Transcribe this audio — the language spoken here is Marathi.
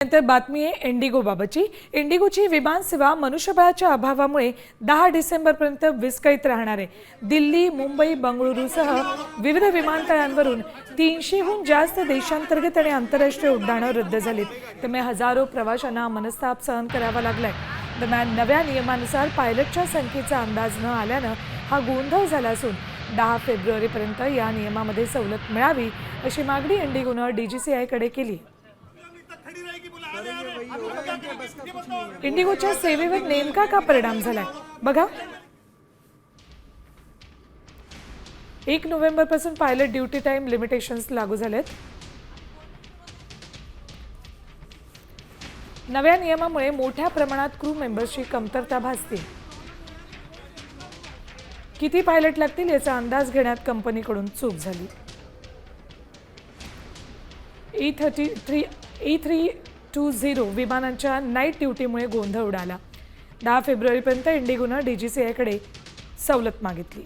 नंतर बातमी आहे इंडिगोबाबतची। इंडिगोची विमान सेवा मनुष्यबळाच्या अभावामुळे 10 डिसेंबरपर्यंत विस्कळीत राहणार आहे। दिल्ली, मुंबई, बंगळुरूसह विविध विमानतळांवरून 300हून जास्त देशांतर्गत आणि आंतरराष्ट्रीय उड्डाणं रद्द झालीत। त्यामुळे हजारो प्रवाशांना मनस्ताप सहन करावा लागलाय। दरम्यान नव्या नियमानुसार पायलटच्या संख्येचा अंदाज न आल्यानं हा गोंधळ झाला असून 10 फेब्रुवारीपर्यंत या नियमामध्ये सवलत मिळावी अशी मागणी इंडिगोनं DGCAकडे केली। इंडिगोच्या सेवेवर नेमका का परिणाम झालाय बघा। 1 नोव्हेंबरपासून पायलट ड्युटी टाइम लिमिटेशन्स लागू झालेत। नव्या नियमामुळे मोठ्या प्रमाणात क्रू मेंबर्सची कमतरता भासते। किती पायलट लागतील याचा अंदाज घेण्यात कंपनीकडून चूक झाली। A320 विमानांच्या नाईट ड्युटीमुळे गोंधळ उडाला। 10 फेब्रुवारीपर्यंत इंडिगोनं DGCAकडे सवलत मागितली।